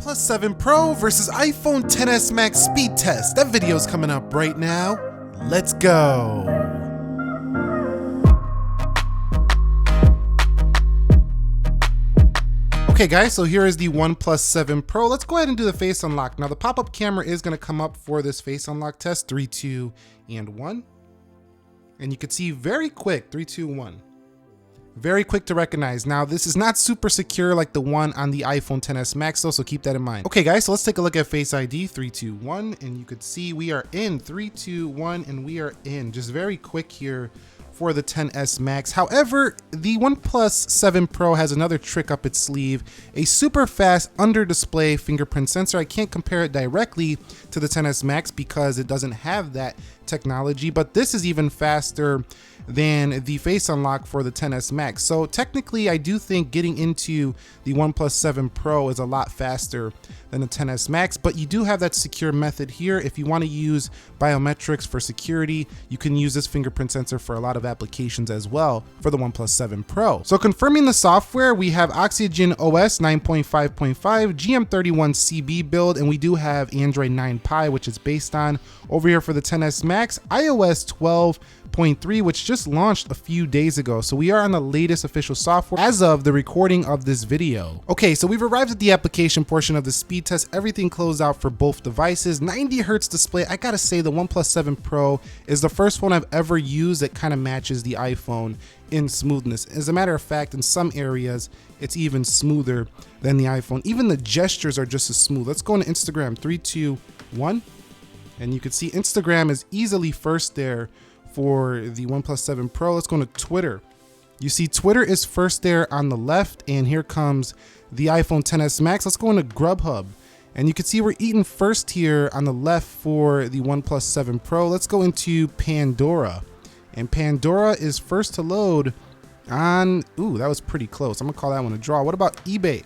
OnePlus 7 Pro versus iPhone XS Max speed test. That video's coming up right now. Let's go. Okay guys, so here is the OnePlus 7 Pro. Let's go ahead and do the face unlock. Now the pop-up camera is going to come up for this face unlock test. 3, 2, and 1. And you can see very quick, 3, 2, 1. Very quick to recognize. Now this is not super secure like the one on the iPhone XS Max though, so keep that in mind. Okay guys, so let's take a look at Face ID. 3, 2, 1, and you could see we are in. 3, 2, 1, and we are in. Just very quick here for the XS Max. However, the OnePlus 7 Pro has another trick up its sleeve, a super fast under display fingerprint sensor. I can't compare it directly to the XS Max because it doesn't have that technology, but this is even faster than the face unlock for the XS Max. So technically I do think getting into the OnePlus 7 Pro is a lot faster than the XS Max, but you do have that secure method here. If you want to use biometrics for security, you can use this fingerprint sensor for a lot of applications as well for the OnePlus 7 Pro. So confirming the software, we have Oxygen OS 9.5.5, GM31CB build, and we do have Android 9 Pie, which is based on. Over here for the XS Max, iOS 12.3, which just launched a few days ago. So we are on the latest official software as of the recording of this video. Okay, so we've arrived at the application portion of the speed test. Everything closed out for both devices. 90 Hertz display. I gotta say the OnePlus 7 Pro is the first phone I've ever used that kind of matches the iPhone in smoothness. As a matter of fact, in some areas, it's even smoother than the iPhone. Even the gestures are just as smooth. Let's go into Instagram. 3, 2, 1. And you can see Instagram is easily first there for the OnePlus 7 Pro. Let's go to Twitter. You see Twitter is first there on the left, and here comes the iPhone XS Max. Let's go into Grubhub. And you can see we're eating first here on the left for the OnePlus 7 Pro. Let's go into Pandora. And Pandora is first to load on, ooh, that was pretty close. I'm gonna call that one a draw. What about eBay?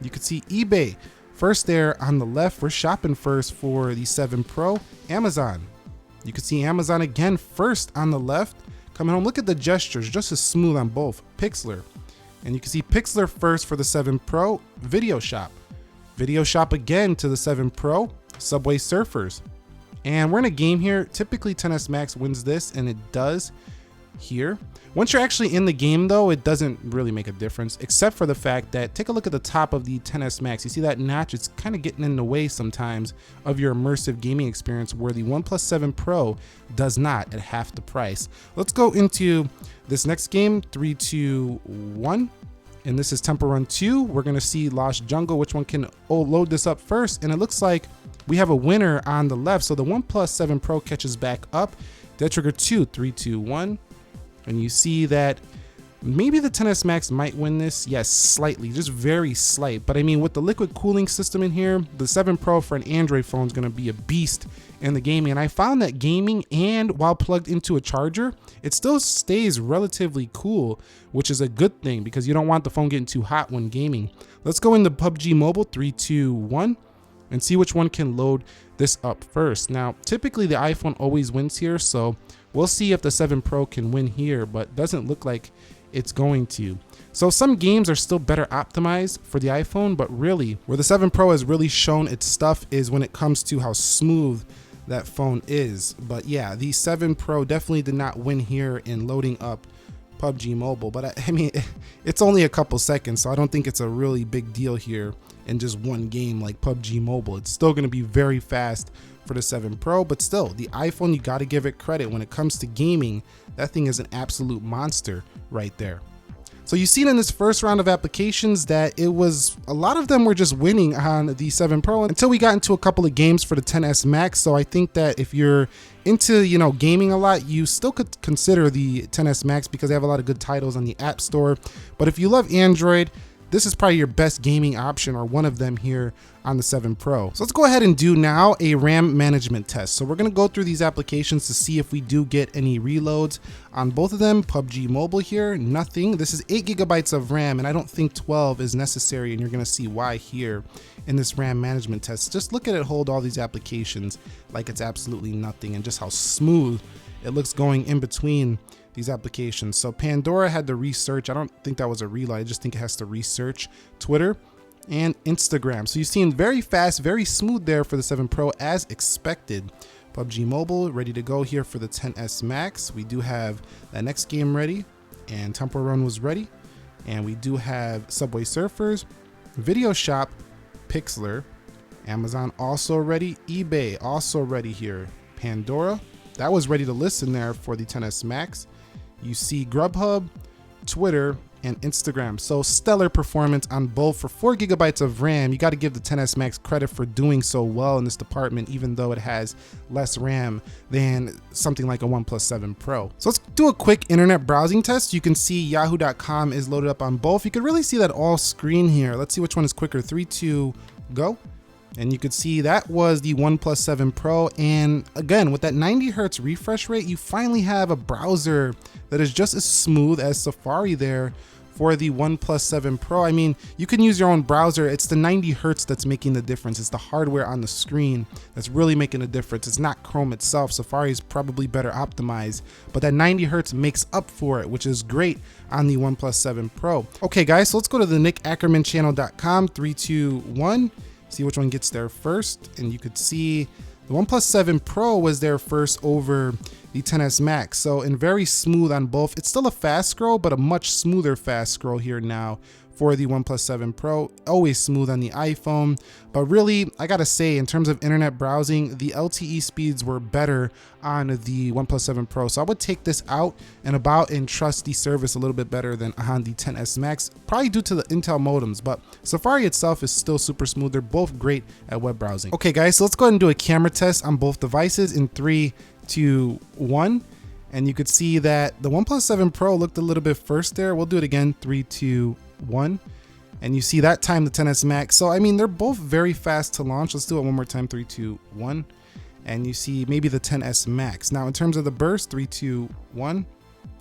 You can see eBay first there on the left. We're shopping first for the 7 Pro. Amazon. You can see Amazon again first on the left. Coming home, look at the gestures, just as smooth on both. Pixlr. And you can see Pixlr first for the 7 Pro. Video Shop. Video Shop again to the 7 Pro. Subway Surfers. And we're in a game here. Typically XS Max wins this, and it does here. Once you're actually in the game though, it doesn't really make a difference, except for the fact that, take a look at the top of the XS Max. You see that notch? It's kind of getting in the way sometimes of your immersive gaming experience, where the OnePlus 7 Pro does not at half the price. Let's go into this next game. 3, 2, 1. And this is Temple Run 2. We're gonna see Lost Jungle. Which one can load this up first? And it looks like we have a winner on the left. So the OnePlus 7 Pro catches back up. Dead Trigger 2, 3, 2, 1. And you see that maybe the XS Max might win this. Yes, slightly, just very slight. But I mean, with the liquid cooling system in here, the 7 Pro for an Android phone is going to be a beast in the gaming. And I found that gaming, and while plugged into a charger, it still stays relatively cool, which is a good thing because you don't want the phone getting too hot when gaming. Let's go into PUBG Mobile. 3, 2, 1. And see which one can load this up first. Now, typically the iPhone always wins here, so we'll see if the 7 Pro can win here, but doesn't look like it's going to. So some games are still better optimized for the iPhone, but really where the 7 Pro has really shown its stuff is when it comes to how smooth that phone is. But yeah, the 7 Pro definitely did not win here in loading up PUBG Mobile, but I mean, it's only a couple seconds, so I don't think it's a really big deal here in just one game like PUBG Mobile. It's still going to be very fast for the 7 Pro, but still, the iPhone, you got to give it credit. When it comes to gaming, that thing is an absolute monster right there. So you've seen in this first round of applications that it was, a lot of them were just winning on the 7 Pro until we got into a couple of games for the XS Max. So I think that if you're into, you know, gaming a lot, you still could consider the XS Max because they have a lot of good titles on the App Store. But if you love Android, this is probably your best gaming option, or one of them here on the 7 Pro. So let's go ahead and do now a RAM management test. So we're gonna go through these applications to see if we do get any reloads on both of them. PUBG Mobile here, nothing. This is 8 GB of RAM, and I don't think 12 is necessary, and you're gonna see why here in this RAM management test. Just look at it hold all these applications like it's absolutely nothing, and just how smooth it looks going in between these applications. So Pandora had to research. I don't think that was a reload. I just think it has to research. Twitter, and Instagram. So you've seen very fast, very smooth there for the 7 Pro as expected. PUBG Mobile ready to go here for the XS Max. We do have that next game ready, and Temple Run was ready. And we do have Subway Surfers, Video Shop, Pixlr, Amazon also ready, eBay also ready here, Pandora, that was ready to listen there for the XS Max. You see Grubhub, Twitter, and Instagram. So stellar performance on both. For 4 GB of RAM, you got to give the XS Max credit for doing so well in this department, even though it has less RAM than something like a OnePlus 7 Pro. So let's do a quick internet browsing test. You can see yahoo.com is loaded up on both. You can really see that all screen here. Let's see which one is quicker. 3, 2, go. And you could see that was the OnePlus 7 Pro. And again, with that 90 Hz refresh rate, you finally have a browser that is just as smooth as Safari there for the OnePlus 7 Pro. I mean, you can use your own browser. It's the 90 Hz that's making the difference. It's the hardware on the screen that's really making a difference. It's not Chrome itself. Safari is probably better optimized, but that 90 Hz makes up for it, which is great on the OnePlus 7 Pro. Okay guys, so let's go to the nickackermanchannel.com, 3, 2, 1. See which one gets there first, and you could see the OnePlus 7 Pro was there first over the XS Max. So, and very smooth on both. It's still a fast scroll, but a much smoother fast scroll here now for the OnePlus 7 Pro. Always smooth on the iPhone, but really, I gotta say, in terms of internet browsing, the LTE speeds were better on the OnePlus 7 Pro. So I would take this out and about and trust the service a little bit better than on the XS Max, probably due to the Intel modems, but Safari itself is still super smooth. They're both great at web browsing. Okay guys, so let's go ahead and do a camera test on both devices in 3, 2, 1. And you could see that the OnePlus 7 Pro looked a little bit first there. We'll do it again, 3, 2, 1. And you see that time the XS Max. So I mean, they're both very fast to launch. Let's do it one more time, 3, 2, 1. And you see maybe the XS Max. Now in terms of the burst, 3, 2, 1.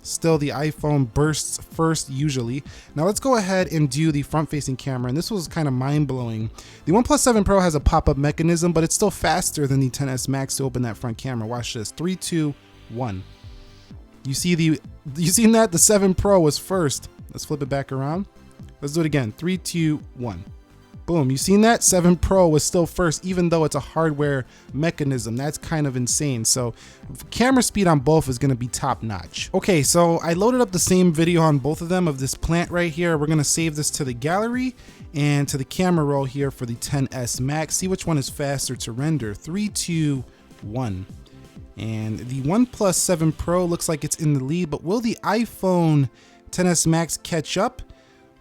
Still the iPhone bursts first usually. Now let's go ahead and do the front facing camera, and this was kind of mind blowing. The OnePlus 7 Pro has a pop-up mechanism, but it's still faster than the XS Max to open that front camera. Watch this, 3, 2, 1. You seen that? The 7 Pro was first. Let's flip it back around. Let's do it again, 3, 2, 1. Boom, you seen that? 7 Pro was still first, even though it's a hardware mechanism. That's kind of insane. So camera speed on both is gonna be top notch. Okay, so I loaded up the same video on both of them of this plant right here. We're gonna save this to the gallery and to the camera roll here for the XS Max. See which one is faster to render. 3, 2, 1. And the OnePlus 7 Pro looks like it's in the lead, but will the iPhone XS Max catch up?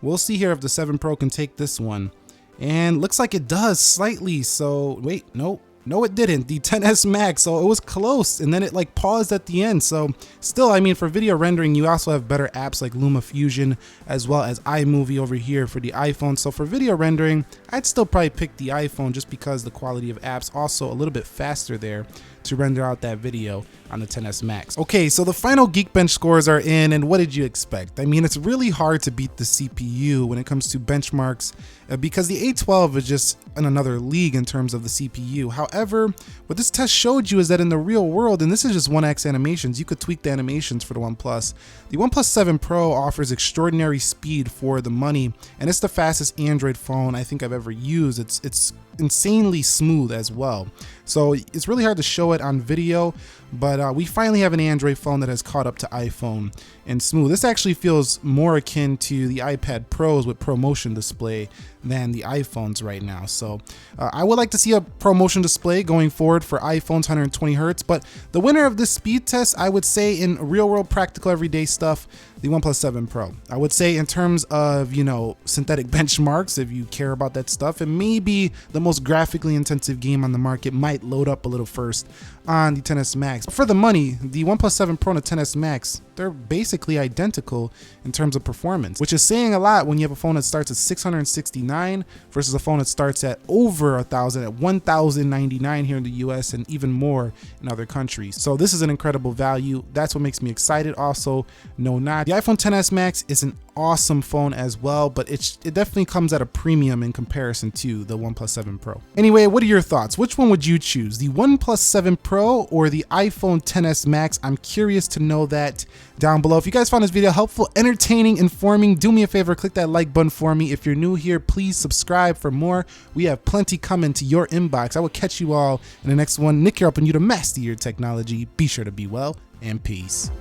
We'll see here if the 7 Pro can take this one. And looks like it does slightly. So wait, no it didn't. The XS Max, so it was close, and then it like paused at the end. So still, I mean, for video rendering, you also have better apps like LumaFusion as well as iMovie over here for the iPhone. So for video rendering, I'd still probably pick the iPhone just because the quality of apps also a little bit faster there to render out that video on the XS Max. Okay, so the final Geekbench scores are in, and what did you expect? I mean, it's really hard to beat the CPU when it comes to benchmarks because the A12 is just in another league in terms of the CPU. However, what this test showed you is that in the real world, and this is just 1x animations, you could tweak the animations for the OnePlus. The OnePlus 7 Pro offers extraordinary speed for the money, and it's the fastest Android phone I think I've ever used. It's insanely smooth as well. So it's really hard to show it on video, but we finally have an Android phone that has caught up to iPhone and smooth. This actually feels more akin to the iPad Pros with ProMotion display than the iPhones right now. So I would like to see a ProMotion display going forward for iPhones 120 Hz, but the winner of this speed test, I would say in real world practical everyday stuff, the OnePlus 7 Pro. I would say in terms of, you know, synthetic benchmarks, if you care about that stuff, and maybe the most graphically intensive game on the market might load up a little first on the XS Max. For the money, the OnePlus 7 Pro and the XS Max, they're basically identical in terms of performance, which is saying a lot when you have a phone that starts at $669 versus a phone that starts at over $1,000 at $1,099 here in the US and even more in other countries. So this is an incredible value. That's what makes me excited. Also, no notch. The iPhone XS Max is an awesome phone as well, but it definitely comes at a premium in comparison to the OnePlus 7 Pro. Anyway, what are your thoughts? Which one would you choose, the OnePlus 7 Pro or the iPhone XS Max? I'm curious to know that down below. If you guys found this video helpful, entertaining, informing, do me a favor, click that like button for me. If you're new here, please subscribe for more. We have plenty coming to your inbox. I will catch you all in the next one. Nick here, helping you to master your technology. Be sure to be well, and peace.